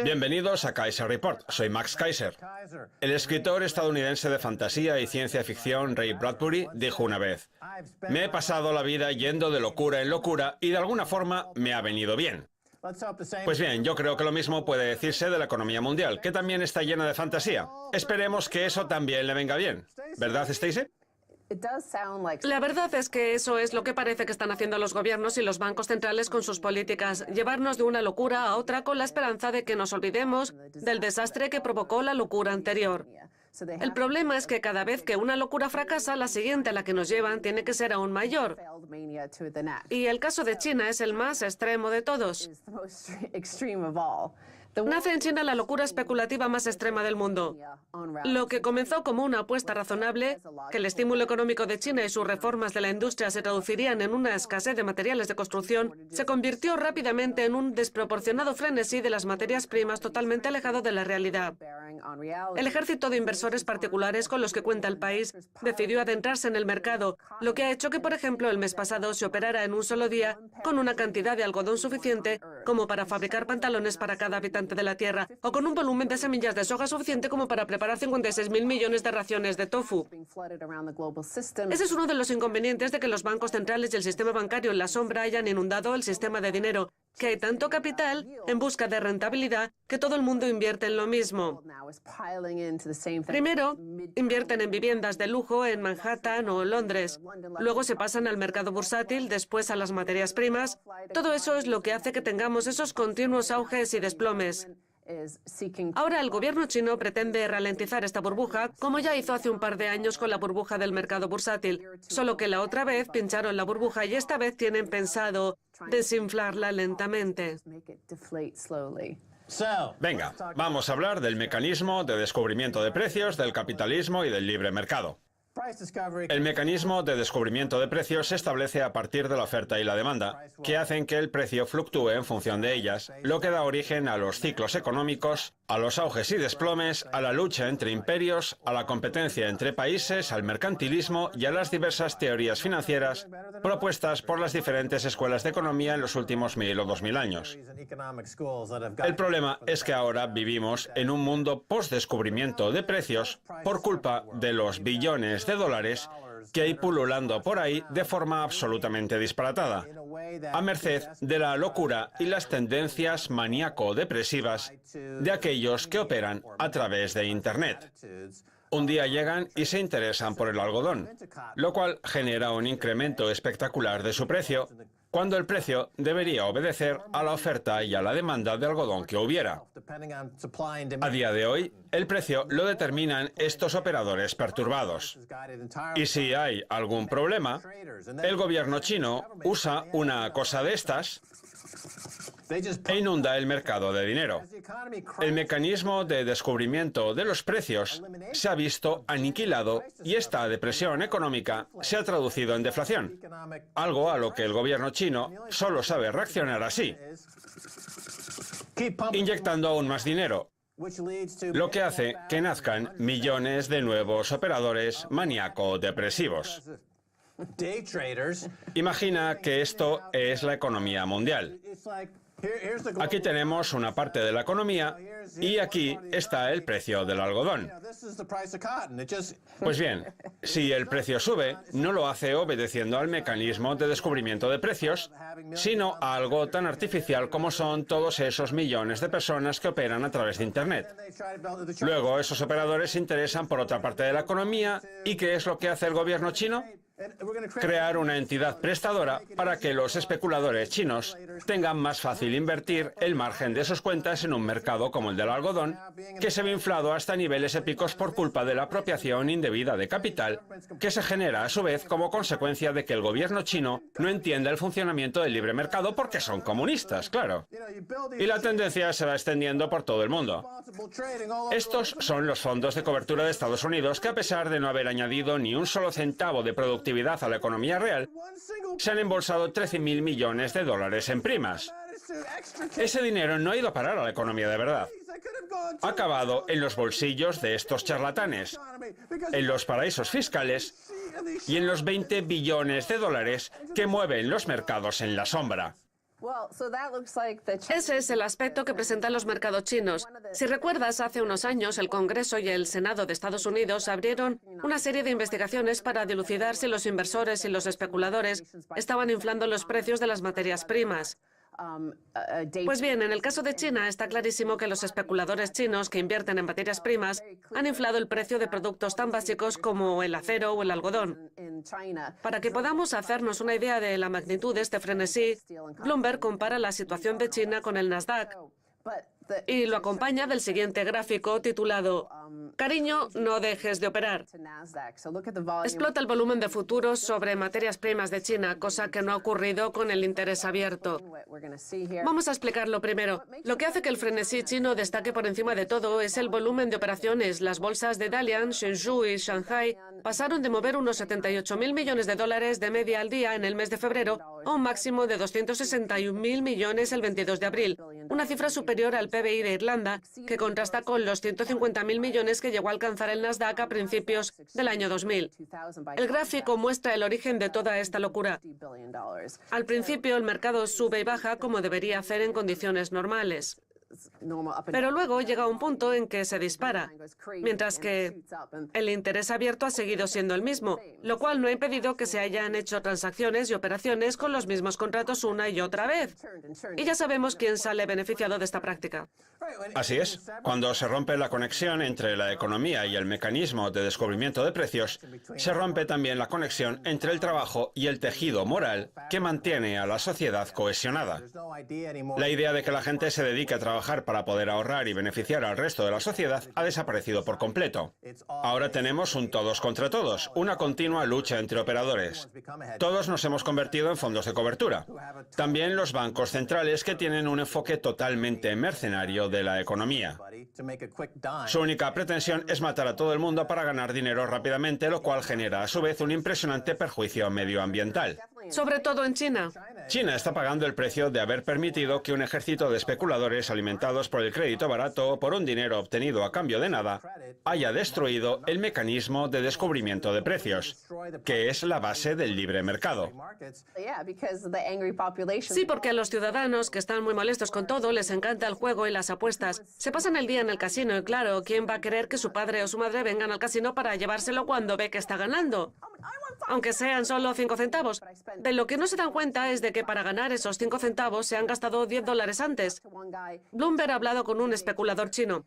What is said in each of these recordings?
Bienvenidos a Kaiser Report. Soy Max Kaiser. El escritor estadounidense de fantasía y ciencia ficción Ray Bradbury dijo una vez: "Me he pasado la vida yendo de locura en locura y de alguna forma me ha venido bien". Pues bien, yo creo que lo mismo puede decirse de la economía mundial, que también está llena de fantasía. Esperemos que eso también le venga bien. ¿Verdad, Stacey? La verdad es que eso es lo que parece que están haciendo los gobiernos y los bancos centrales con sus políticas, llevarnos de una locura a otra con la esperanza de que nos olvidemos del desastre que provocó la locura anterior. El problema es que cada vez que una locura fracasa, la siguiente a la que nos llevan tiene que ser aún mayor. Y el caso de China es el más extremo de todos. Nace en China la locura especulativa más extrema del mundo. Lo que comenzó como una apuesta razonable, que el estímulo económico de China y sus reformas de la industria se traducirían en una escasez de materiales de construcción, se convirtió rápidamente en un desproporcionado frenesí de las materias primas totalmente alejado de la realidad. El ejército de inversores particulares con los que cuenta el país decidió adentrarse en el mercado, lo que ha hecho que, por ejemplo, el mes pasado se operara en un solo día con una cantidad de algodón suficiente como para fabricar pantalones para cada habitante de la Tierra, o con un volumen de semillas de soja suficiente como para preparar 56.000 millones de raciones de tofu. Ese es uno de los inconvenientes de que los bancos centrales y el sistema bancario en la sombra hayan inundado el sistema de dinero, que hay tanto capital en busca de rentabilidad que todo el mundo invierte en lo mismo. Primero, invierten en viviendas de lujo en Manhattan o Londres. Luego se pasan al mercado bursátil, después a las materias primas. Todo eso es lo que hace que tengamos esos continuos auges y desplomes. Ahora el gobierno chino pretende ralentizar esta burbuja, como ya hizo hace un par de años con la burbuja del mercado bursátil, solo que la otra vez pincharon la burbuja y esta vez tienen pensado desinflarla lentamente. Venga, vamos a hablar del mecanismo de descubrimiento de precios, del capitalismo y del libre mercado. El mecanismo de descubrimiento de precios se establece a partir de la oferta y la demanda, que hacen que el precio fluctúe en función de ellas, lo que da origen a los ciclos económicos, a los auges y desplomes, a la lucha entre imperios, a la competencia entre países, al mercantilismo y a las diversas teorías financieras propuestas por las diferentes escuelas de economía en los últimos 1000 o 2000 años. El problema es que ahora vivimos en un mundo post-descubrimiento de precios por culpa de los billones de dólares que hay pululando por ahí de forma absolutamente disparatada, a merced de la locura y las tendencias maníaco-depresivas de aquellos que operan a través de Internet. Un día llegan y se interesan por el algodón, lo cual genera un incremento espectacular de su precio, cuando el precio debería obedecer a la oferta y a la demanda de algodón que hubiera. A día de hoy, el precio lo determinan estos operadores perturbados. Y si hay algún problema, el gobierno chino usa una cosa de estas e inunda el mercado de dinero. El mecanismo de descubrimiento de los precios se ha visto aniquilado y esta depresión económica se ha traducido en deflación, algo a lo que el gobierno chino solo sabe reaccionar así, inyectando aún más dinero, lo que hace que nazcan millones de nuevos operadores maníaco-depresivos. Imagina que esto es la economía mundial. Aquí tenemos una parte de la economía y aquí está el precio del algodón. Pues bien, si el precio sube, no lo hace obedeciendo al mecanismo de descubrimiento de precios, sino a algo tan artificial como son todos esos millones de personas que operan a través de Internet. Luego, esos operadores se interesan por otra parte de la economía. ¿Y qué es lo que hace el gobierno chino? Crear una entidad prestadora para que los especuladores chinos tengan más fácil invertir el margen de sus cuentas en un mercado como el del algodón, que se ve inflado hasta niveles épicos por culpa de la apropiación indebida de capital, que se genera a su vez como consecuencia de que el gobierno chino no entienda el funcionamiento del libre mercado porque son comunistas, claro. Y la tendencia se va extendiendo por todo el mundo. Estos son los fondos de cobertura de Estados Unidos que, a pesar de no haber añadido ni un solo centavo de productividad a la economía real, se han embolsado 13.000 millones de dólares en primas. Ese dinero no ha ido a parar a la economía de verdad. Ha acabado en los bolsillos de estos charlatanes, en los paraísos fiscales y en los 20 billones de dólares que mueven los mercados en la sombra. Ese es el aspecto que presentan los mercados chinos. Si recuerdas, hace unos años el Congreso y el Senado de Estados Unidos abrieron una serie de investigaciones para dilucidar si los inversores y los especuladores estaban inflando los precios de las materias primas. Pues bien, en el caso de China está clarísimo que los especuladores chinos que invierten en materias primas han inflado el precio de productos tan básicos como el acero o el algodón. Para que podamos hacernos una idea de la magnitud de este frenesí, Bloomberg compara la situación de China con el Nasdaq y lo acompaña del siguiente gráfico titulado «Cariño, no dejes de operar». Explota el volumen de futuros sobre materias primas de China, cosa que no ha ocurrido con el interés abierto. Vamos a explicarlo primero. Lo que hace que el frenesí chino destaque por encima de todo es el volumen de operaciones. Las bolsas de Dalian, Shenzhou y Shanghai pasaron de mover unos 78.000 millones de dólares de media al día en el mes de febrero a un máximo de 261.000 millones el 22 de abril, una cifra superior al PBI de Irlanda, que contrasta con los 150.000 millones que llegó a alcanzar el Nasdaq a principios del año 2000. El gráfico muestra el origen de toda esta locura. Al principio, el mercado sube y baja como debería hacer en condiciones normales. Pero luego llega un punto en que se dispara, mientras que el interés abierto ha seguido siendo el mismo, lo cual no ha impedido que se hayan hecho transacciones y operaciones con los mismos contratos una y otra vez. Y ya sabemos quién sale beneficiado de esta práctica. Así es. Cuando se rompe la conexión entre la economía y el mecanismo de descubrimiento de precios, se rompe también la conexión entre el trabajo y el tejido moral que mantiene a la sociedad cohesionada. La idea de que la gente se dedique a trabajar para poder ahorrar y beneficiar al resto de la sociedad ha desaparecido por completo. Ahora tenemos un todos contra todos, una continua lucha entre operadores. Todos nos hemos convertido en fondos de cobertura. También los bancos centrales, que tienen un enfoque totalmente mercenario de la economía. Su única pretensión es matar a todo el mundo para ganar dinero rápidamente, lo cual genera a su vez un impresionante perjuicio medioambiental. Sobre todo en China. China está pagando el precio de haber permitido que un ejército de especuladores alimentados por el crédito barato o por un dinero obtenido a cambio de nada haya destruido el mecanismo de descubrimiento de precios, que es la base del libre mercado. Sí, porque a los ciudadanos, que están muy molestos con todo, les encanta el juego y las apuestas. Se pasan el día en el casino y claro, ¿quién va a querer que su padre o su madre vengan al casino para llevárselo cuando ve que está ganando? Aunque sean solo 5 centavos. De lo que no se dan cuenta es de que para ganar esos 5 centavos se han gastado $10 antes. Bloomberg ha hablado con un especulador chino.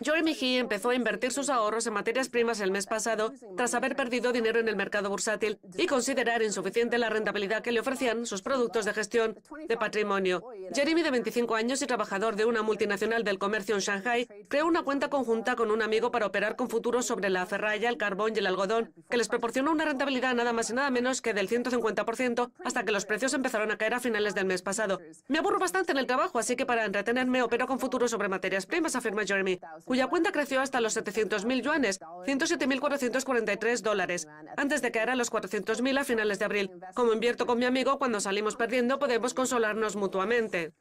Jeremy He empezó a invertir sus ahorros en materias primas el mes pasado tras haber perdido dinero en el mercado bursátil y considerar insuficiente la rentabilidad que le ofrecían sus productos de gestión de patrimonio. Jeremy, de 25 años y trabajador de una multinacional del comercio en Shanghai, creó una cuenta conjunta con un amigo para operar con futuros sobre la ferralla, el carbón y el algodón, que les proporcionó una rentabilidad nada más y nada menos que del 150% hasta que los precios empezaron a caer a finales del mes pasado. Me aburro bastante en el trabajo, así que para entretenerme opero con futuros sobre materias primas, afirma Jeremy, cuya cuenta creció hasta los 700.000 yuanes, $107.443, antes de caer a los 400.000 a finales de abril. Como invierto con mi amigo, cuando salimos perdiendo podemos consolarnos mutuamente.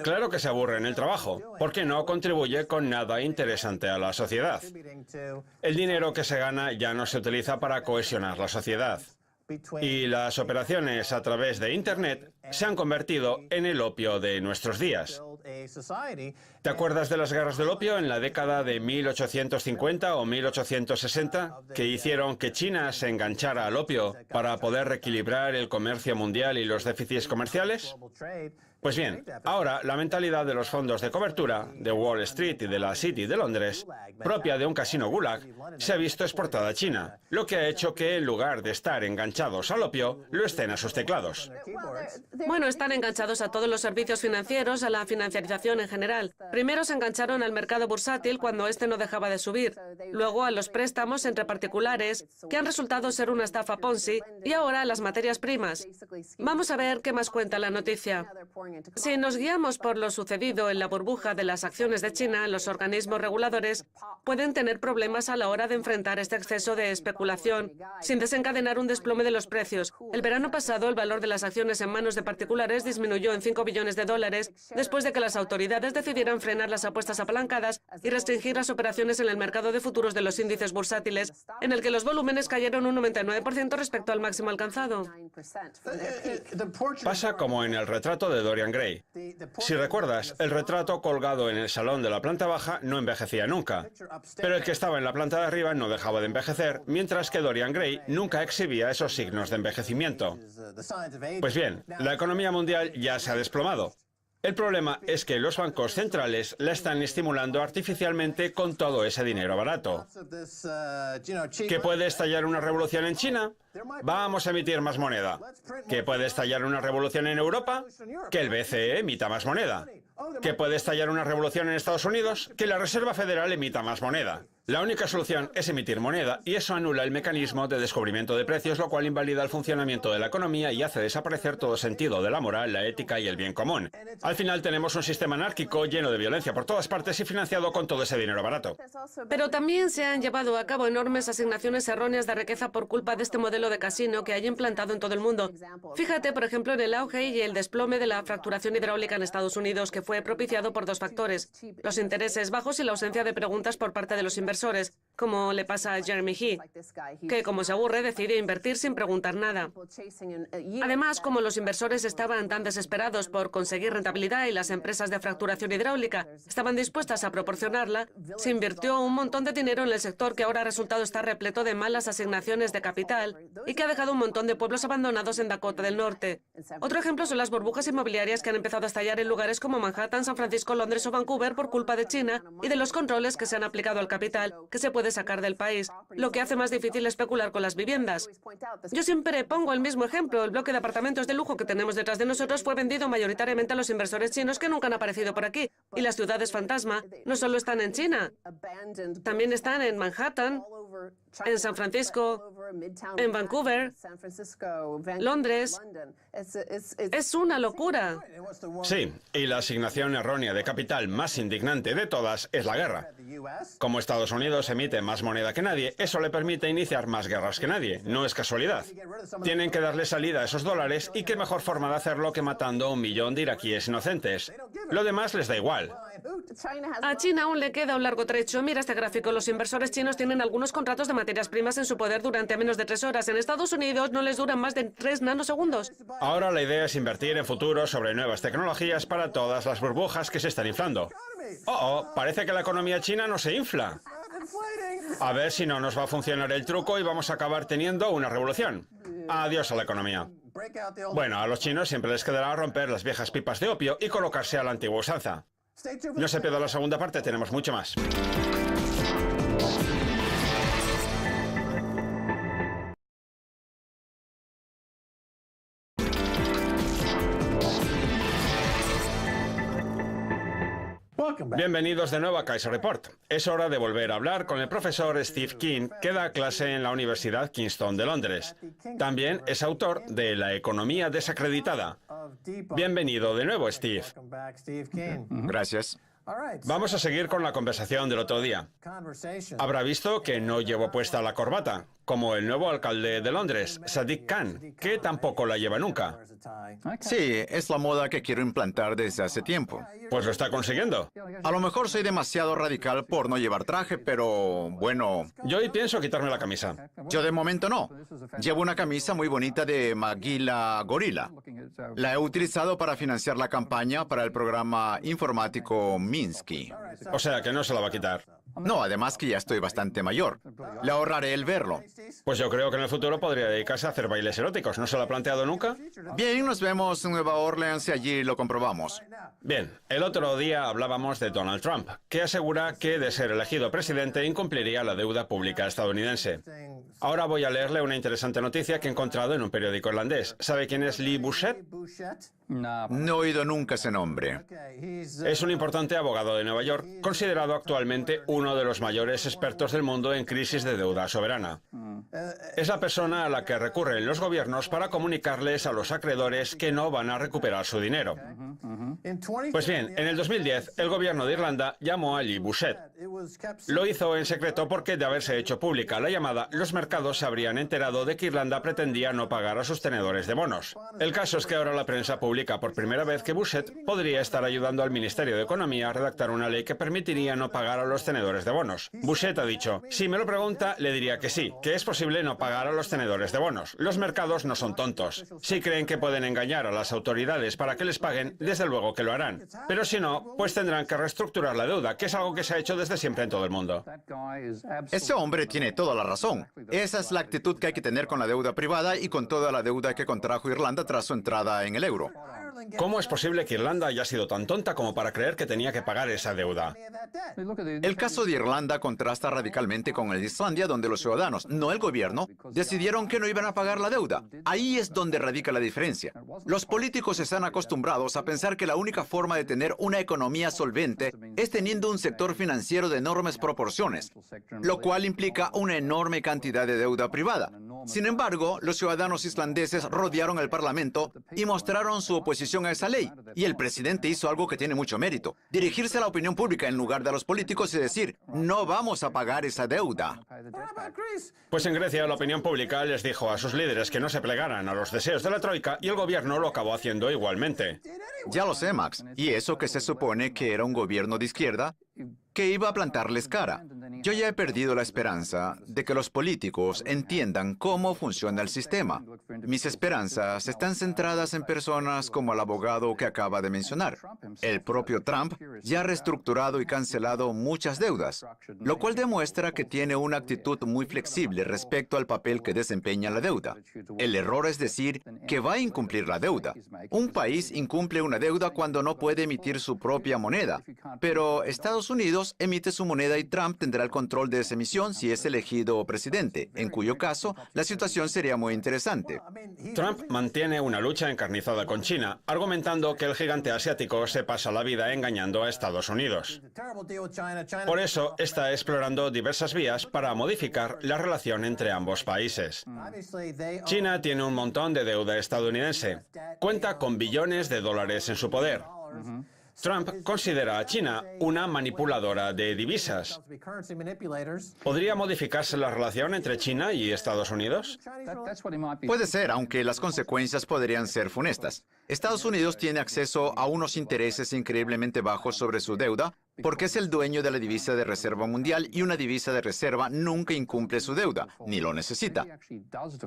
Claro que se aburre en el trabajo, porque no contribuye con nada interesante a la sociedad. El dinero que se gana ya no se utiliza para cohesionar la sociedad. Y las operaciones a través de Internet se han convertido en el opio de nuestros días. ¿Te acuerdas de las guerras del opio en la década de 1850 o 1860, que hicieron que China se enganchara al opio para poder reequilibrar el comercio mundial y los déficits comerciales? Pues bien, ahora la mentalidad de los fondos de cobertura, de Wall Street y de la City de Londres, propia de un casino Gulag, se ha visto exportada a China, lo que ha hecho que en lugar de estar enganchados al opio, lo estén a sus teclados. Bueno, están enganchados a todos los servicios financieros, a la financiarización en general. Primero se engancharon al mercado bursátil cuando este no dejaba de subir, luego a los préstamos entre particulares, que han resultado ser una estafa Ponzi, y ahora a las materias primas. Vamos a ver qué más cuenta la noticia. Si nos guiamos por lo sucedido en la burbuja de las acciones de China, los organismos reguladores pueden tener problemas a la hora de enfrentar este exceso de especulación sin desencadenar un desplome de los precios. El verano pasado, el valor de las acciones en manos de particulares disminuyó en 5 billones de dólares después de que las autoridades decidieran frenar las apuestas apalancadas y restringir las operaciones en el mercado de futuros de los índices bursátiles, en el que los volúmenes cayeron un 99% respecto al máximo alcanzado. Pasa como en el retrato de Dorian Gray. Si recuerdas, el retrato colgado en el salón de la planta baja no envejecía nunca, pero el que estaba en la planta de arriba no dejaba de envejecer, mientras que Dorian Gray nunca exhibía esos signos de envejecimiento. Pues bien, la economía mundial ya se ha desplomado. El problema es que los bancos centrales la están estimulando artificialmente con todo ese dinero barato. ¿Que puede estallar una revolución en China? Vamos a emitir más moneda. ¿Que puede estallar una revolución en Europa? Que el BCE emita más moneda. ¿Que puede estallar una revolución en Estados Unidos? Que la Reserva Federal emita más moneda. La única solución es emitir moneda y eso anula el mecanismo de descubrimiento de precios, lo cual invalida el funcionamiento de la economía y hace desaparecer todo sentido de la moral, la ética y el bien común. Al final tenemos un sistema anárquico lleno de violencia por todas partes y financiado con todo ese dinero barato. Pero también se han llevado a cabo enormes asignaciones erróneas de riqueza por culpa de este modelo de casino que hay implantado en todo el mundo. Fíjate, por ejemplo, en el auge y el desplome de la fracturación hidráulica en Estados Unidos, que fue propiciado por dos factores: los intereses bajos y la ausencia de preguntas por parte de los inversores, como le pasa a Jeremy He, que como se aburre decide invertir sin preguntar nada. Además, como los inversores estaban tan desesperados por conseguir rentabilidad y las empresas de fracturación hidráulica estaban dispuestas a proporcionarla, se invirtió un montón de dinero en el sector que ahora ha resultado estar repleto de malas asignaciones de capital y que ha dejado un montón de pueblos abandonados en Dakota del Norte. Otro ejemplo son las burbujas inmobiliarias que han empezado a estallar en lugares como Manhattan, San Francisco, Londres o Vancouver por culpa de China y de los controles que se han aplicado al capital que se puede sacar del país, lo que hace más difícil especular con las viviendas. Yo siempre pongo el mismo ejemplo. El bloque de apartamentos de lujo que tenemos detrás de nosotros fue vendido mayoritariamente a los inversores chinos que nunca han aparecido por aquí. Y las ciudades fantasma no solo están en China, también están en Manhattan, en San Francisco, en Vancouver, Londres. Es una locura. Sí, y la asignación errónea de capital más indignante de todas es la guerra. Como Estados Unidos emite más moneda que nadie, eso le permite iniciar más guerras que nadie. No es casualidad. Tienen que darle salida a esos dólares y qué mejor forma de hacerlo que matando a 1 millón de iraquíes inocentes. Lo demás les da igual. A China aún le queda un largo trecho. Mira este gráfico. Los inversores chinos tienen algunos contratos de materias primas en su poder durante menos de 3 horas. En Estados Unidos no les duran más de 3 nanosegundos. Ahora la idea es invertir en futuros sobre nuevas tecnologías para todas las burbujas que se están inflando. Parece que la economía china no se infla. A ver si no nos va a funcionar el truco y vamos a acabar teniendo una revolución. Adiós a la economía. Bueno, a los chinos siempre les quedará romper las viejas pipas de opio y colocarse a la antigua usanza. No se pierda la segunda parte, tenemos mucho más. Bienvenidos de nuevo a Kaiser Report. Es hora de volver a hablar con el profesor Steve Keen, que da clase en la Universidad Kingston de Londres. También es autor de La economía desacreditada. Bienvenido de nuevo, Steve. Gracias. Vamos a seguir con la conversación del otro día. Habrá visto que no llevo puesta la corbata, como el nuevo alcalde de Londres, Sadiq Khan, que tampoco la lleva nunca. Sí, es la moda que quiero implantar desde hace tiempo. Pues lo está consiguiendo. A lo mejor soy demasiado radical por no llevar traje, pero bueno, Yo hoy pienso quitarme la camisa. yo de momento no. Llevo una camisa muy bonita de Maguila Gorilla. La he utilizado para financiar la campaña para el programa informático Minsky. O sea que no se la va a quitar. No, además que ya estoy bastante mayor. Le ahorraré el verlo. Pues yo creo que en el futuro podría dedicarse a hacer bailes eróticos. ¿No se lo ha planteado nunca? Bien, nos vemos en Nueva Orleans y allí lo comprobamos. Bien, el otro día hablábamos de Donald Trump, que asegura que de ser elegido presidente incumpliría la deuda pública estadounidense. Ahora voy a leerle una interesante noticia que he encontrado en un periódico irlandés. ¿Sabe quién es Lee Bouchet? No he oído nunca ese nombre. Es un importante abogado de Nueva York, considerado actualmente uno de los mayores expertos del mundo en crisis de deuda soberana. Es la persona a la que recurren los gobiernos para comunicarles a los acreedores que no van a recuperar su dinero. Pues bien, en el 2010, el gobierno de Irlanda llamó a Lee Bouchet. Lo hizo en secreto porque, de haberse hecho pública la llamada, los mercados se habrían enterado de que Irlanda pretendía no pagar a sus tenedores de bonos. El caso es que ahora la prensa publica por primera vez que Bouchet podría estar ayudando al Ministerio de Economía a redactar una ley que permitiría no pagar a los tenedores de bonos. Bouchet ha dicho: si me lo pregunta, le diría que sí, que es posible no pagar a los tenedores de bonos. Los mercados no son tontos. Si creen que pueden engañar a las autoridades para que les paguen, desde luego que lo harán. Pero si no, pues tendrán que reestructurar la deuda, que es algo que se ha hecho desde siempre en todo el mundo. Ese hombre tiene toda la razón. Esa es la actitud que hay que tener con la deuda privada y con toda la deuda que contrajo Irlanda tras su entrada en el euro. ¿Cómo es posible que Irlanda haya sido tan tonta como para creer que tenía que pagar esa deuda? El caso de Irlanda contrasta radicalmente con el de Islandia, donde los ciudadanos, no el gobierno, decidieron que no iban a pagar la deuda. Ahí es donde radica la diferencia. Los políticos están acostumbrados a pensar que la única forma de tener una economía solvente es teniendo un sector financiero de enormes proporciones, lo cual implica una enorme cantidad de deuda privada. Sin embargo, los ciudadanos islandeses rodearon el Parlamento y mostraron su oposición a esa ley. Y el presidente hizo algo que tiene mucho mérito: dirigirse a la opinión pública en lugar de a los políticos y decir: no vamos a pagar esa deuda. Pues en Grecia la opinión pública les dijo a sus líderes que no se plegaran a los deseos de la Troika y el gobierno lo acabó haciendo igualmente. Ya lo sé, Max. Y eso que se supone que era un gobierno de izquierda que iba a plantarles cara. Yo ya he perdido la esperanza de que los políticos entiendan cómo funciona el sistema. Mis esperanzas están centradas en personas como el abogado que acaba de mencionar. El propio Trump ya ha reestructurado y cancelado muchas deudas, lo cual demuestra que tiene una actitud muy flexible respecto al papel que desempeña la deuda. El error es decir que va a incumplir la deuda. Un país incumple una deuda cuando no puede emitir su propia moneda, pero Estados Unidos emite su moneda y Trump tendrá el control de esa emisión si es elegido presidente, en cuyo caso la situación sería muy interesante. Trump mantiene una lucha encarnizada con China, argumentando que el gigante asiático se pasa la vida engañando a Estados Unidos. Por eso está explorando diversas vías para modificar la relación entre ambos países. China tiene un montón de deuda estadounidense. Cuenta con billones de dólares en su poder. Trump considera a China una manipuladora de divisas. ¿Podría modificarse la relación entre China y Estados Unidos? Puede ser, aunque las consecuencias podrían ser funestas. Estados Unidos tiene acceso a unos intereses increíblemente bajos sobre su deuda porque es el dueño de la divisa de reserva mundial y una divisa de reserva nunca incumple su deuda, ni lo necesita.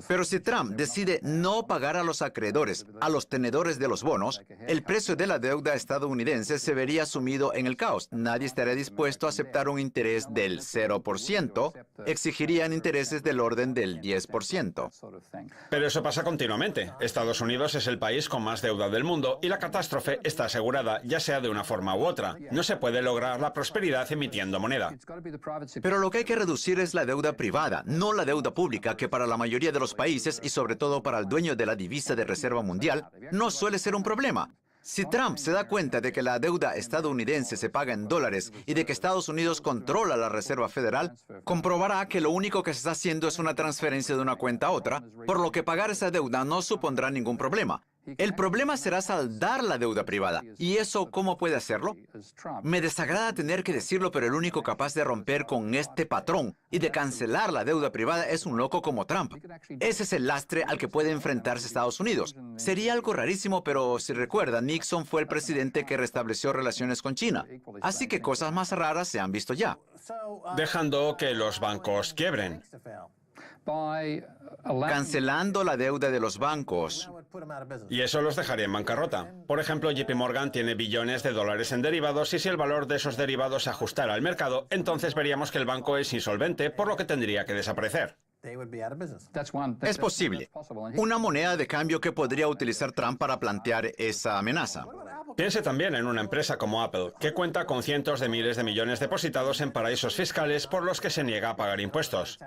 Pero si Trump decide no pagar a los acreedores, a los tenedores de los bonos, el precio de la deuda estadounidense se vería sumido en el caos. Nadie estaría dispuesto a aceptar un interés del 0%, exigirían intereses del orden del 10%. Pero eso pasa continuamente. Estados Unidos es el país con más deuda del mundo y la catástrofe está asegurada, ya sea de una forma u otra. No se puede lograr la prosperidad emitiendo moneda. Pero lo que hay que reducir es la deuda privada, no la deuda pública, que para la mayoría de los países y sobre todo para el dueño de la divisa de reserva mundial no suele ser un problema. Si Trump se da cuenta de que la deuda estadounidense se paga en dólares y de que Estados Unidos controla la Reserva Federal, comprobará que lo único que se está haciendo es una transferencia de una cuenta a otra, por lo que pagar esa deuda no supondrá ningún problema. El problema será saldar la deuda privada. ¿Y eso cómo puede hacerlo? Me desagrada tener que decirlo, pero el único capaz de romper con este patrón y de cancelar la deuda privada es un loco como Trump. Ese es el lastre al que puede enfrentarse Estados Unidos. Sería algo rarísimo, pero si recuerdan, Nixon fue el presidente que restableció relaciones con China. Así que cosas más raras se han visto ya. Dejando que los bancos quiebren. Cancelando la deuda de los bancos. Y eso los dejaría en bancarrota. Por ejemplo, JP Morgan tiene billones de dólares en derivados y si el valor de esos derivados se ajustara al mercado, entonces veríamos que el banco es insolvente, por lo que tendría que desaparecer. Es posible. Una moneda de cambio que podría utilizar Trump para plantear esa amenaza. Piense también en una empresa como Apple, que cuenta con cientos de miles de millones depositados en paraísos fiscales por los que se niega a pagar impuestos.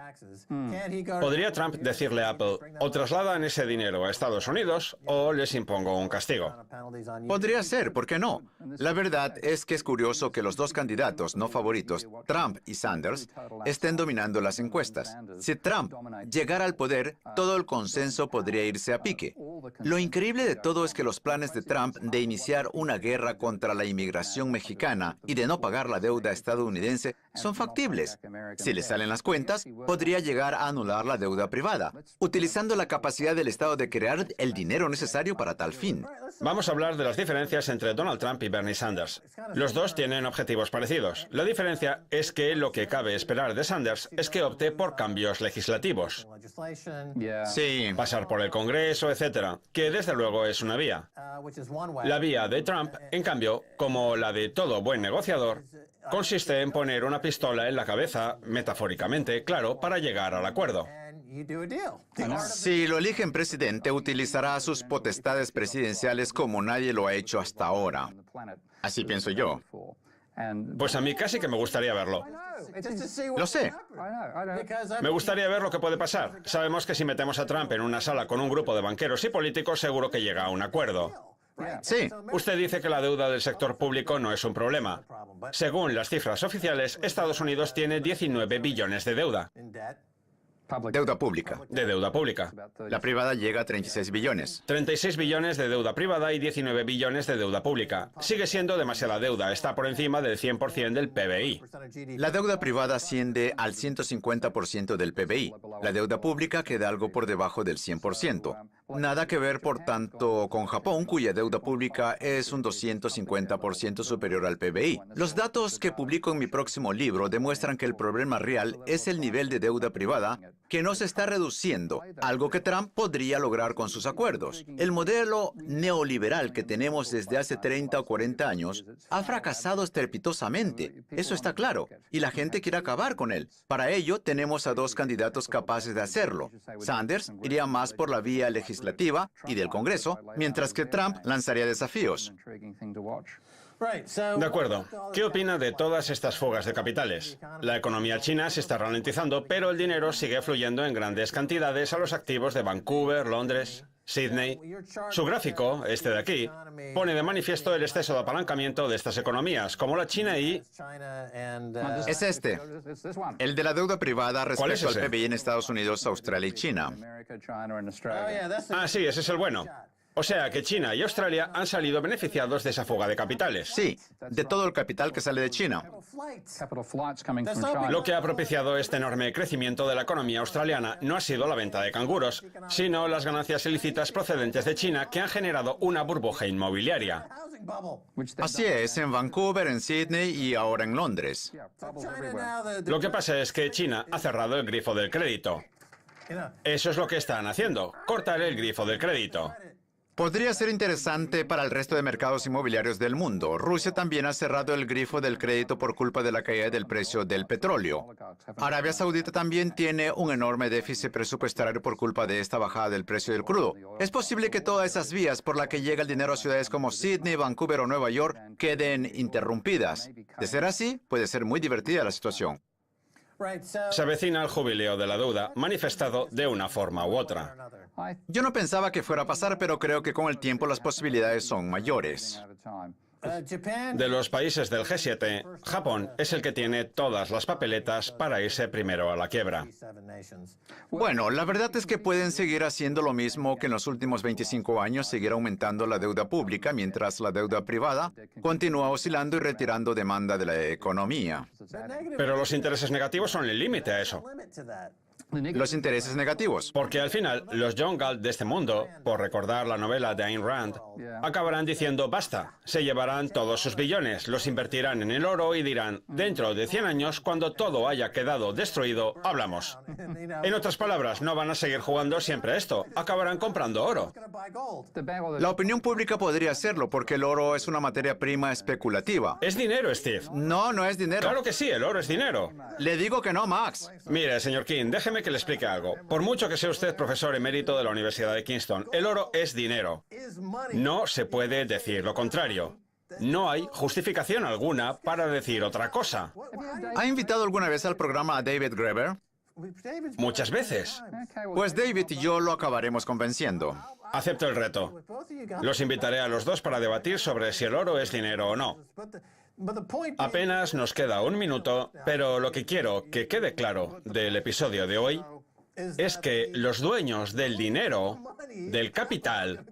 ¿Podría Trump decirle a Apple, o trasladan ese dinero a Estados Unidos o les impongo un castigo? Podría ser, ¿por qué no? La verdad es que es curioso que los dos candidatos no favoritos, Trump y Sanders, estén dominando las encuestas. Si Trump llegara al poder, todo el consenso podría irse a pique. Lo increíble de todo es que los planes de Trump de iniciar una guerra contra la inmigración mexicana y de no pagar la deuda estadounidense son factibles. Si le salen las cuentas, podría llegar a anular la deuda privada, utilizando la capacidad del Estado de crear el dinero necesario para tal fin. Vamos a hablar de las diferencias entre Donald Trump y Bernie Sanders. Los dos tienen objetivos parecidos. La diferencia es que lo que cabe esperar de Sanders es que opte por cambios legislativos. Sí. Pasar por el Congreso, etcétera, que desde luego es una vía. La vía de Trump, en cambio, como la de todo buen negociador, consiste en poner una pistola en la cabeza, metafóricamente, claro, para llegar al acuerdo. Si lo eligen presidente, utilizará sus potestades presidenciales como nadie lo ha hecho hasta ahora. Así pienso yo. Pues a mí casi que me gustaría verlo. Lo sé. Me gustaría ver lo que puede pasar. Sabemos que si metemos a Trump en una sala con un grupo de banqueros y políticos, seguro que llega a un acuerdo. Sí. Usted dice que la deuda del sector público no es un problema. Según las cifras oficiales, Estados Unidos tiene 19 billones de deuda. Deuda pública. De deuda pública. La privada llega a 36 billones. 36 billones de deuda privada y 19 billones de deuda pública. Sigue siendo demasiada deuda, está por encima del 100% del PBI. La deuda privada asciende al 150% del PBI. La deuda pública queda algo por debajo del 100%. Nada que ver, por tanto, con Japón, cuya deuda pública es un 250% superior al PBI. Los datos que publico en mi próximo libro demuestran que el problema real es el nivel de deuda privada, que no se está reduciendo, algo que Trump podría lograr con sus acuerdos. El modelo neoliberal que tenemos desde hace 30 o 40 años ha fracasado estrepitosamente, eso está claro, y la gente quiere acabar con él. Para ello, tenemos a dos candidatos capaces de hacerlo. Sanders iría más por la vía legislativa y del Congreso, mientras que Trump lanzaría desafíos. De acuerdo. ¿Qué opina de todas estas fugas de capitales? La economía china se está ralentizando, pero el dinero sigue fluyendo en grandes cantidades a los activos de Vancouver, Londres, Sydney. Su gráfico, este de aquí, pone de manifiesto el exceso de apalancamiento de estas economías, como la China y... Es este, el de la deuda privada ¿Cuál es respecto al ese? PBI en Estados Unidos, Australia y China. Ah, sí, ese es el bueno. O sea que China y Australia han salido beneficiados de esa fuga de capitales. Sí, de todo el capital que sale de China. Lo que ha propiciado este enorme crecimiento de la economía australiana no ha sido la venta de canguros, sino las ganancias ilícitas procedentes de China que han generado una burbuja inmobiliaria. Así es, en Vancouver, en Sydney y ahora en Londres. Lo que pasa es que China ha cerrado el grifo del crédito. Eso es lo que están haciendo, cortar el grifo del crédito. Podría ser interesante para el resto de mercados inmobiliarios del mundo. Rusia también ha cerrado el grifo del crédito por culpa de la caída del precio del petróleo. Arabia Saudita también tiene un enorme déficit presupuestario por culpa de esta bajada del precio del crudo. Es posible que todas esas vías por las que llega el dinero a ciudades como Sydney, Vancouver o Nueva York queden interrumpidas. De ser así, puede ser muy divertida la situación. Se avecina el jubileo de la deuda, manifestado de una forma u otra. Yo no pensaba que fuera a pasar, pero creo que con el tiempo las posibilidades son mayores. De los países del G7, Japón es el que tiene todas las papeletas para irse primero a la quiebra. Bueno, la verdad es que pueden seguir haciendo lo mismo que en los últimos 25 años, seguir aumentando la deuda pública, mientras la deuda privada continúa oscilando y retirando demanda de la economía. Pero los intereses negativos son el límite a eso. Los intereses negativos. Porque al final, los John Galt de este mundo, por recordar la novela de Ayn Rand, acabarán diciendo basta, se llevarán todos sus billones, los invertirán en el oro y dirán, dentro de 100 años, cuando todo haya quedado destruido, hablamos. En otras palabras, no van a seguir jugando siempre a esto, acabarán comprando oro. La opinión pública podría hacerlo porque el oro es una materia prima especulativa. Es dinero, Steve. No, no es dinero. Claro que sí, el oro es dinero. Le digo que no, Max. Mire, señor King, déjeme que le explique algo. Por mucho que sea usted profesor emérito de la Universidad de Kingston, el oro es dinero. No se puede decir lo contrario. No hay justificación alguna para decir otra cosa. ¿Ha invitado alguna vez al programa a David Graeber? Muchas veces. Pues David y yo lo acabaremos convenciendo. Acepto el reto. Los invitaré a los dos para debatir sobre si el oro es dinero o no. Apenas nos queda un minuto, pero lo que quiero que quede claro del episodio de hoy es que los dueños del dinero, del capital,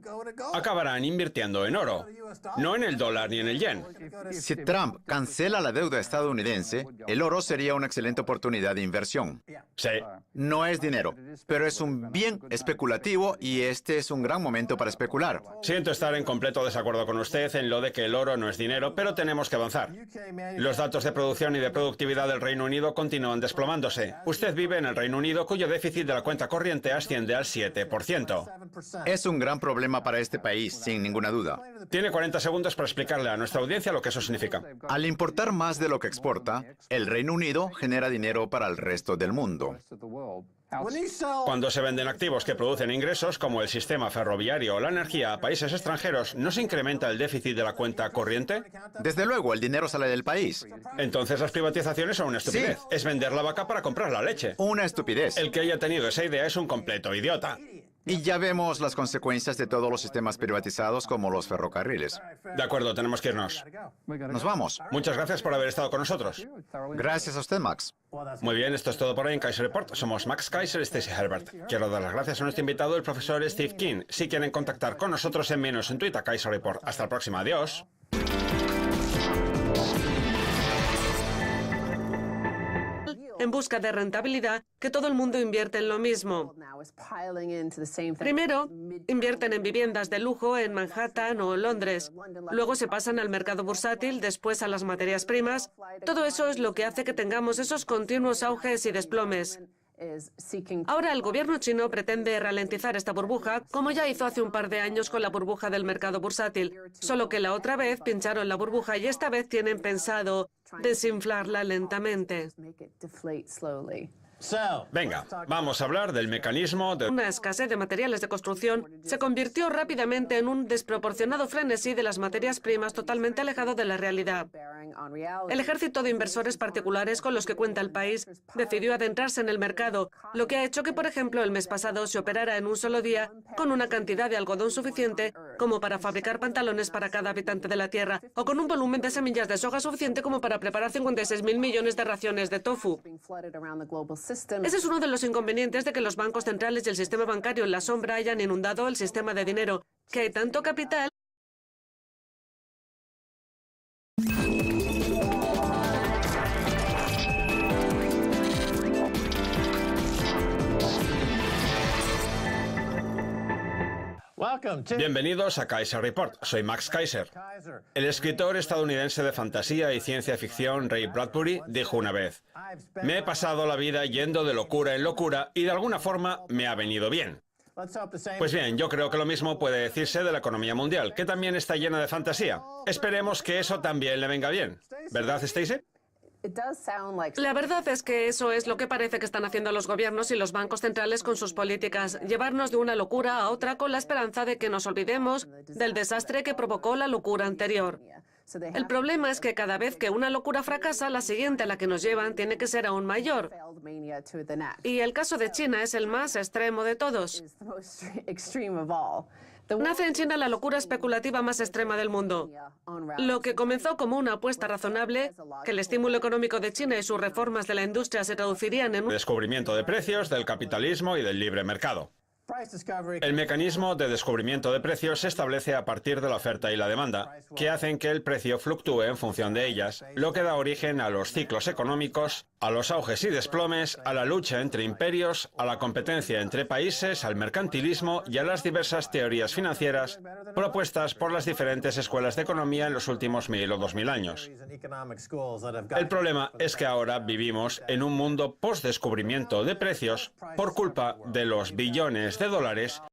acabarán invirtiendo en oro, no en el dólar ni en el yen. Si Trump cancela la deuda estadounidense, el oro sería una excelente oportunidad de inversión. Sí. No es dinero, pero es un bien especulativo y este es un gran momento para especular. Siento estar en completo desacuerdo con usted en lo de que el oro no es dinero, pero tenemos que avanzar. Los datos de producción y de productividad del Reino Unido continúan desplomándose. Usted vive en el Reino Unido, cuyo déficit de la cuenta corriente asciende al 7%. Es un gran problema para este país, sin ninguna duda. Tiene 40 segundos para explicarle a nuestra audiencia lo que eso significa. Al importar más de lo que exporta, el Reino Unido genera dinero para el resto del mundo. Cuando se venden activos que producen ingresos, como el sistema ferroviario o la energía, a países extranjeros, ¿no se incrementa el déficit de la cuenta corriente? Desde luego, el dinero sale del país. Entonces las privatizaciones son una estupidez. Sí. Es vender la vaca para comprar la leche. Una estupidez. El que haya tenido esa idea es un completo idiota. Y ya vemos las consecuencias de todos los sistemas privatizados como los ferrocarriles. De acuerdo, tenemos que irnos. Nos vamos. Muchas gracias por haber estado con nosotros. Gracias a usted, Max. Muy bien, esto es todo por hoy en Kaiser Report. Somos Max Kaiser y Stacey Herbert. Quiero dar las gracias a nuestro invitado, el profesor Steve King. Si quieren contactar con nosotros, envíenos en Twitter Kaiser Report. Hasta la próxima. Adiós. En busca de rentabilidad, que todo el mundo invierte en lo mismo. Primero, invierten en viviendas de lujo en Manhattan o Londres. Luego se pasan al mercado bursátil, después a las materias primas. Todo eso es lo que hace que tengamos esos continuos auges y desplomes. Ahora el gobierno chino pretende ralentizar esta burbuja, como ya hizo hace un par de años con la burbuja del mercado bursátil. Solo que la otra vez pincharon la burbuja y esta vez tienen pensado desinflarla lentamente. Venga, vamos a hablar del mecanismo de... Una escasez de materiales de construcción se convirtió rápidamente en un desproporcionado frenesí de las materias primas totalmente alejado de la realidad. El ejército de inversores particulares con los que cuenta el país decidió adentrarse en el mercado, lo que ha hecho que, por ejemplo, el mes pasado se operara en un solo día con una cantidad de algodón suficiente como para fabricar pantalones para cada habitante de la Tierra, o con un volumen de semillas de soja suficiente como para preparar 56.000 millones de raciones de tofu. Ese es uno de los inconvenientes de que los bancos centrales y el sistema bancario en la sombra hayan inundado el sistema de dinero, que hay tanto capital. Bienvenidos a Kaiser Report. Soy Max Kaiser. El escritor estadounidense de fantasía y ciencia ficción Ray Bradbury dijo una vez: "Me he pasado la vida yendo de locura en locura y de alguna forma me ha venido bien". Pues bien, yo creo que lo mismo puede decirse de la economía mundial, que también está llena de fantasía. Esperemos que eso también le venga bien. ¿Verdad, Stacey? La verdad es que eso es lo que parece que están haciendo los gobiernos y los bancos centrales con sus políticas, llevarnos de una locura a otra con la esperanza de que nos olvidemos del desastre que provocó la locura anterior. El problema es que cada vez que una locura fracasa, la siguiente a la que nos llevan tiene que ser aún mayor. Y el caso de China es el más extremo de todos. Nace en China la locura especulativa más extrema del mundo. Lo que comenzó como una apuesta razonable, que el estímulo económico de China y sus reformas de la industria se traducirían en un Descubrimiento de precios, del capitalismo y del libre mercado. El mecanismo de descubrimiento de precios se establece a partir de la oferta y la demanda, que hacen que el precio fluctúe en función de ellas, lo que da origen a los ciclos económicos, a los auges y desplomes, a la lucha entre imperios, a la competencia entre países, al mercantilismo y a las diversas teorías financieras propuestas por las diferentes escuelas de economía en los últimos 1000 o 2000 años. El problema es que ahora vivimos en un mundo post-descubrimiento de precios por culpa de los billones de dólares